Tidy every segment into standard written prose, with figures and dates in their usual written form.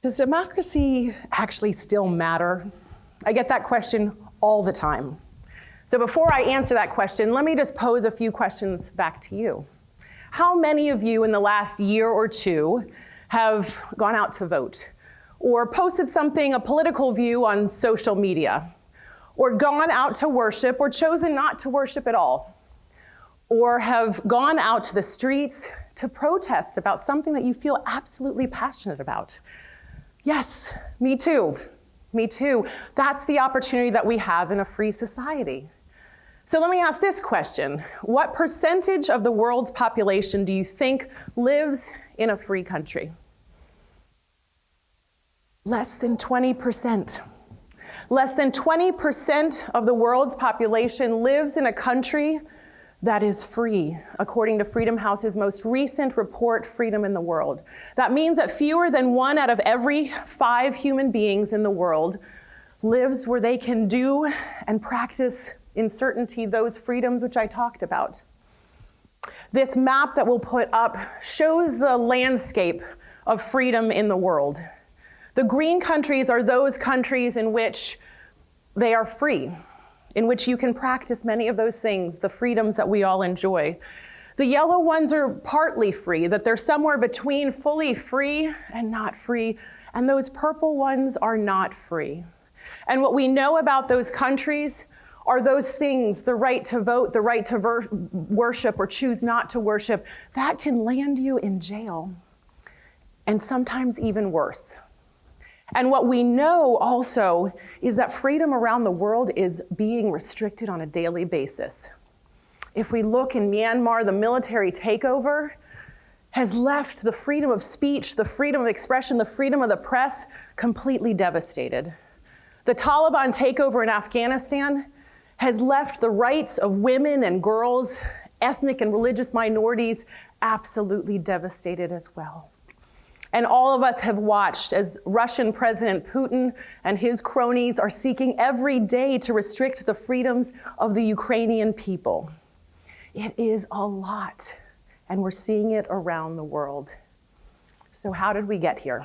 Does democracy actually still matter? I get that question all the time. So before I answer that question, let me just pose a few questions back to you. How many of you in the last year or two have gone out to vote, or posted something, a political view on social media, or gone out to worship, or chosen not to worship at all, or have gone out to the streets to protest about something that you feel absolutely passionate about? Yes, me too. Me too. That's the opportunity that we have in a free society. So let me ask this question. What percentage of the world's population do you think lives in a free country? Less than 20%. Less than 20% of the world's population lives in a country that is free, according to Freedom House's most recent report, Freedom in the World. That means that fewer than 1 out of every 5 human beings in the world lives where they can do and practice in certainty those freedoms which I talked about. This map that we'll put up shows the landscape of freedom in the world. The green countries are those countries in which they are free, in which you can practice many of those things, the freedoms that we all enjoy. The yellow ones are partly free, that they're somewhere between fully free and not free, and those purple ones are not free. And what we know about those countries are those things, the right to vote, the right to worship or choose not to worship, that can land you in jail, and sometimes even worse. And what we know also is that freedom around the world is being restricted on a daily basis. If we look in Myanmar, the military takeover has left the freedom of speech, the freedom of expression, the freedom of the press completely devastated. The Taliban takeover in Afghanistan has left the rights of women and girls, ethnic and religious minorities, absolutely devastated as well. And all of us have watched as Russian President Putin and his cronies are seeking every day to restrict the freedoms of the Ukrainian people. It is a lot, and we're seeing it around the world. So how did we get here?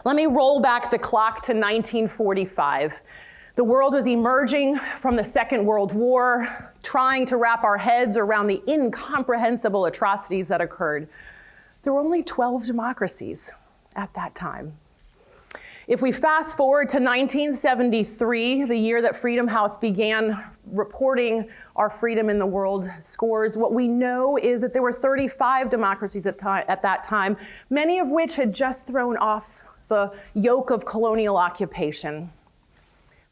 Let me roll back the clock to 1945. The world was emerging from the Second World War, trying to wrap our heads around the incomprehensible atrocities that occurred. There were only 12 democracies at that time. If we fast forward to 1973, the year that Freedom House began reporting our freedom in the world scores, what we know is that there were 35 democracies at that time, many of which had just thrown off the yoke of colonial occupation.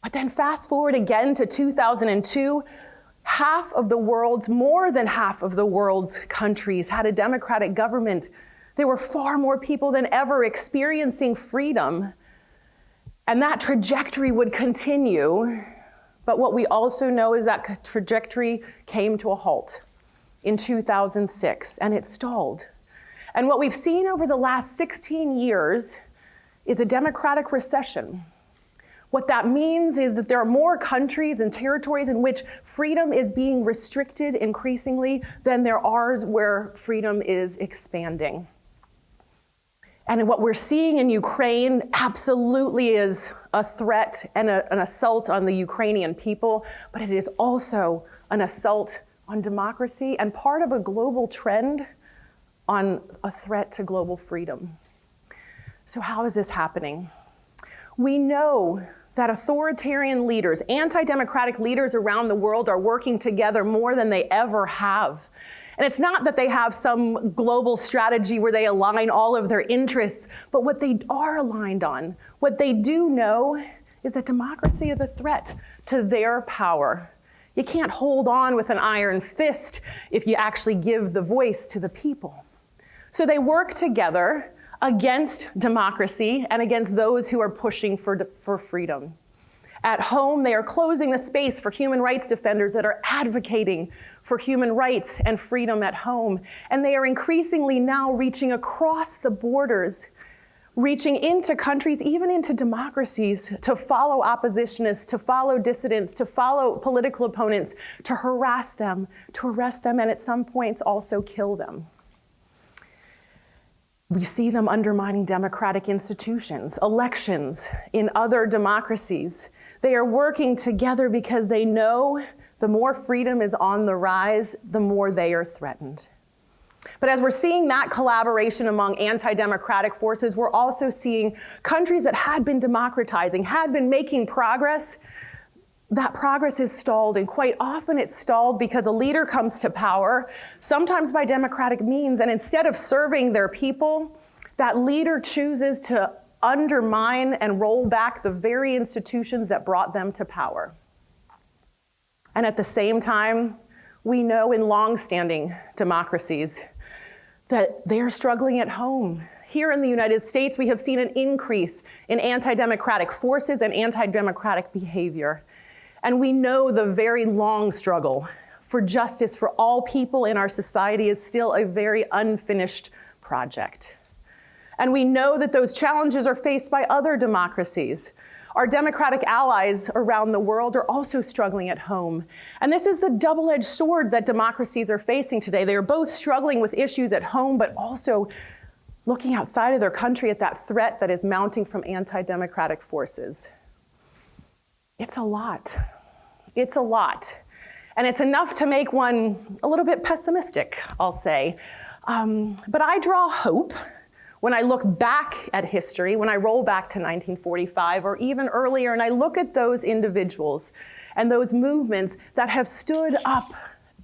But then fast forward again to 2002, more than half of the world's countries had a democratic government. There were far more people than ever experiencing freedom. And that trajectory would continue. But what we also know is that trajectory came to a halt in 2006, and it stalled. And what we've seen over the last 16 years is a democratic recession. What that means is that there are more countries and territories in which freedom is being restricted increasingly than there are where freedom is expanding. And what we're seeing in Ukraine absolutely is a threat and an assault on the Ukrainian people, but it is also an assault on democracy and part of a global trend on a threat to global freedom. So how is this happening? We know that authoritarian leaders, anti-democratic leaders around the world are working together more than they ever have. And it's not that they have some global strategy where they align all of their interests, but what they are aligned on, what they do know is that democracy is a threat to their power. You can't hold on with an iron fist if you actually give the voice to the people. So they work together against democracy and against those who are pushing for freedom. At home, they are closing the space for human rights defenders that are advocating for human rights and freedom at home. And they are increasingly now reaching across the borders, reaching into countries, even into democracies, to follow oppositionists, to follow dissidents, to follow political opponents, to harass them, to arrest them, and at some points also kill them. We see them undermining democratic institutions, elections in other democracies. They are working together because they know the more freedom is on the rise, the more they are threatened. But as we're seeing that collaboration among anti-democratic forces, we're also seeing countries that had been democratizing, had been making progress. That progress is stalled, and quite often it's stalled because a leader comes to power, sometimes by democratic means, and instead of serving their people, that leader chooses to undermine and roll back the very institutions that brought them to power. And at the same time, we know in long-standing democracies that they're struggling at home. Here in the United States, we have seen an increase in anti-democratic forces and anti-democratic behavior. And we know the very long struggle for justice for all people in our society is still a very unfinished project. And we know that those challenges are faced by other democracies. Our democratic allies around the world are also struggling at home. And this is the double-edged sword that democracies are facing today. They are both struggling with issues at home, but also looking outside of their country at that threat that is mounting from anti-democratic forces. It's a lot. It's a lot. And it's enough to make one a little bit pessimistic, I'll say. But I draw hope when I look back at history, when I roll back to 1945 or even earlier, and I look at those individuals and those movements that have stood up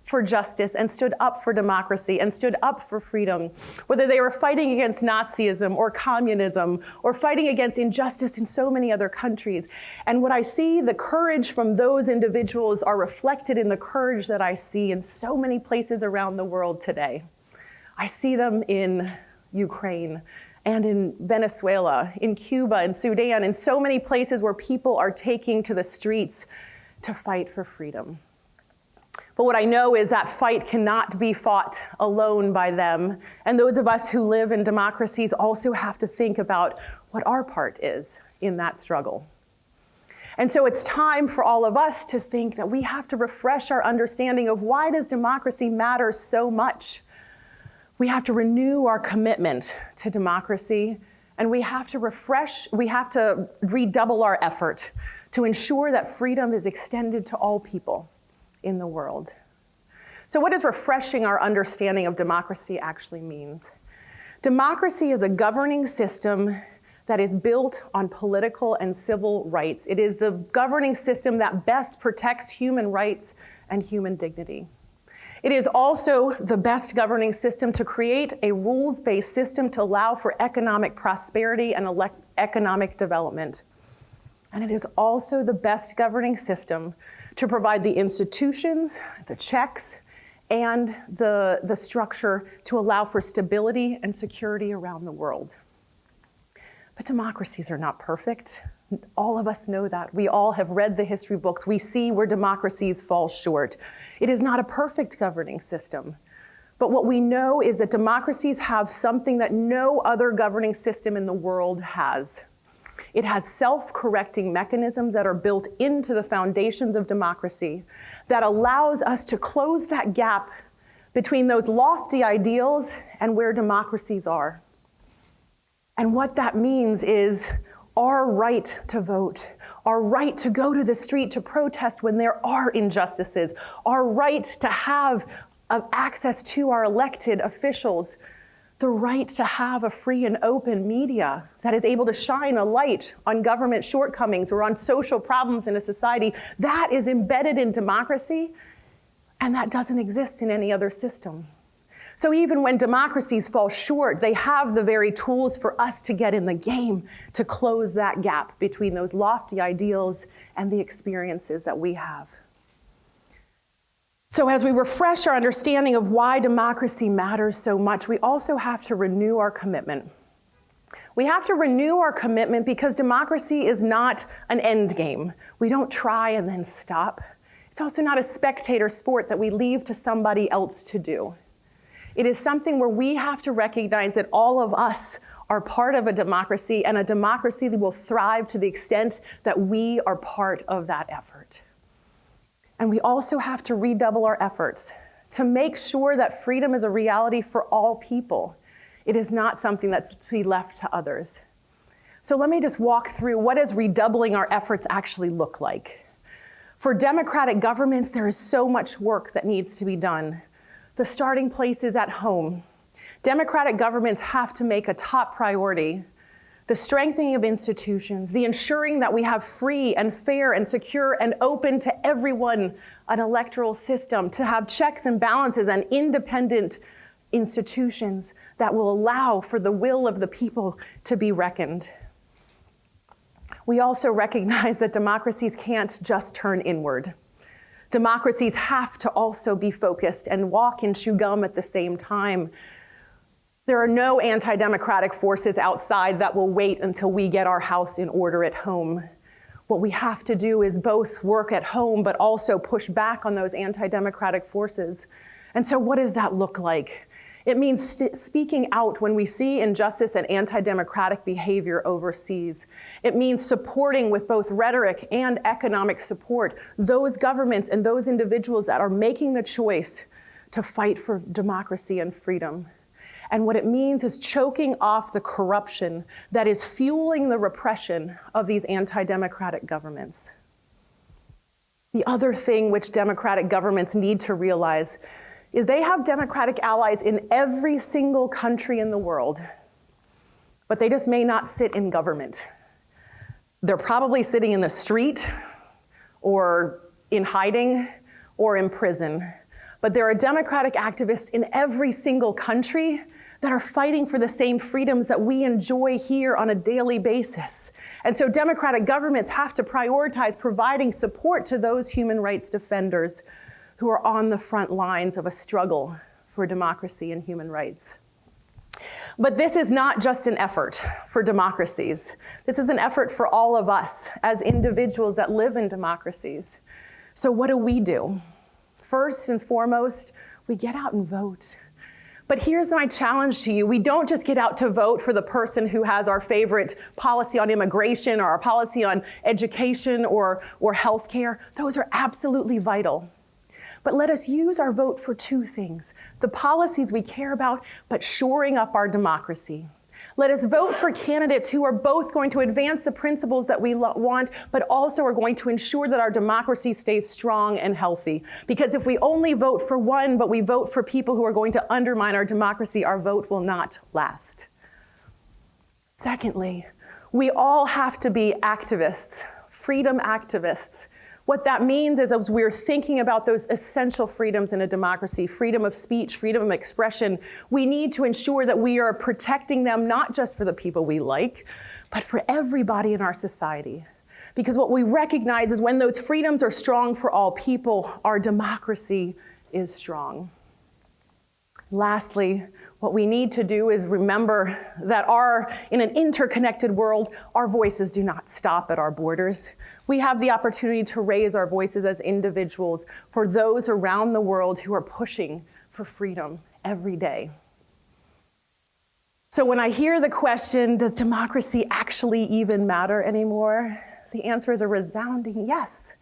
for justice and stood up for democracy and stood up for freedom, whether they were fighting against Nazism or communism or fighting against injustice in so many other countries. And what I see, the courage from those individuals are reflected in the courage that I see in so many places around the world today. I see them in Ukraine and in Venezuela, in Cuba, in Sudan, in so many places where people are taking to the streets to fight for freedom. But what I know is that fight cannot be fought alone by them. And those of us who live in democracies also have to think about what our part is in that struggle. And so it's time for all of us to think that we have to refresh our understanding of why does democracy matter so much? We have to renew our commitment to democracy, and we have to redouble our effort to ensure that freedom is extended to all people in the world. So what does refreshing our understanding of democracy actually means? Democracy is a governing system that is built on political and civil rights. It is the governing system that best protects human rights and human dignity. It is also the best governing system to create a rules-based system to allow for economic prosperity and economic development. And it is also the best governing system to provide the institutions, the checks, and the structure to allow for stability and security around the world. But democracies are not perfect. All of us know that. We all have read the history books. We see where democracies fall short. It is not a perfect governing system. But what we know is that democracies have something that no other governing system in the world has. It has self-correcting mechanisms that are built into the foundations of democracy that allows us to close that gap between those lofty ideals and where democracies are. And what that means is our right to vote, our right to go to the street to protest when there are injustices, our right to have access to our elected officials, the right to have a free and open media that is able to shine a light on government shortcomings or on social problems in a society. That is embedded in democracy, and that doesn't exist in any other system. So even when democracies fall short, they have the very tools for us to get in the game to close that gap between those lofty ideals and the experiences that we have. So as we refresh our understanding of why democracy matters so much, we also have to renew our commitment. We have to renew our commitment because democracy is not an end game. We don't try and then stop. It's also not a spectator sport that we leave to somebody else to do. It is something where we have to recognize that all of us are part of a democracy, and a democracy that will thrive to the extent that we are part of that effort. And we also have to redouble our efforts to make sure that freedom is a reality for all people. It is not something that's to be left to others. So let me just walk through what does redoubling our efforts actually look like. For democratic governments, there is so much work that needs to be done. The starting place is at home. Democratic governments have to make a top priority the strengthening of institutions, the ensuring that we have free and fair and secure and open to everyone an electoral system, to have checks and balances and independent institutions that will allow for the will of the people to be reckoned. We also recognize that democracies can't just turn inward. Democracies have to also be focused and walk and chew gum at the same time. There are no anti-democratic forces outside that will wait until we get our house in order at home. What we have to do is both work at home, but also push back on those anti-democratic forces. And so what does that look like? It means speaking out when we see injustice and anti-democratic behavior overseas. It means supporting with both rhetoric and economic support those governments and those individuals that are making the choice to fight for democracy and freedom. And what it means is choking off the corruption that is fueling the repression of these anti-democratic governments. The other thing which democratic governments need to realize is they have democratic allies in every single country in the world, but they just may not sit in government. They're probably sitting in the street or in hiding or in prison. But there are democratic activists in every single country that are fighting for the same freedoms that we enjoy here on a daily basis. And so democratic governments have to prioritize providing support to those human rights defenders who are on the front lines of a struggle for democracy and human rights. But this is not just an effort for democracies. This is an effort for all of us as individuals that live in democracies. So what do? First and foremost, we get out and vote. But here's my challenge to you. We don't just get out to vote for the person who has our favorite policy on immigration or our policy on education or healthcare. Those are absolutely vital. But let us use our vote for two things: the policies we care about, but shoring up our democracy. Let us vote for candidates who are both going to advance the principles that we want, but also are going to ensure that our democracy stays strong and healthy. Because if we only vote for one, but we vote for people who are going to undermine our democracy, our vote will not last. Secondly, we all have to be activists, freedom activists. What that means is, as we're thinking about those essential freedoms in a democracy, freedom of speech, freedom of expression, we need to ensure that we are protecting them not just for the people we like, but for everybody in our society. Because what we recognize is when those freedoms are strong for all people, our democracy is strong. Lastly, what we need to do is remember that in an interconnected world, our voices do not stop at our borders. We have the opportunity to raise our voices as individuals for those around the world who are pushing for freedom every day. So when I hear the question, does democracy actually even matter anymore? The answer is a resounding yes.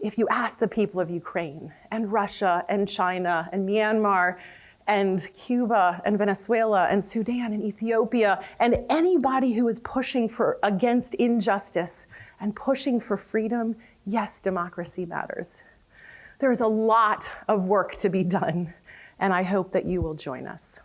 If you ask the people of Ukraine and Russia and China and Myanmar and Cuba and Venezuela and Sudan and Ethiopia and anybody who is pushing against injustice and pushing for freedom, yes, democracy matters. There is a lot of work to be done, and I hope that you will join us.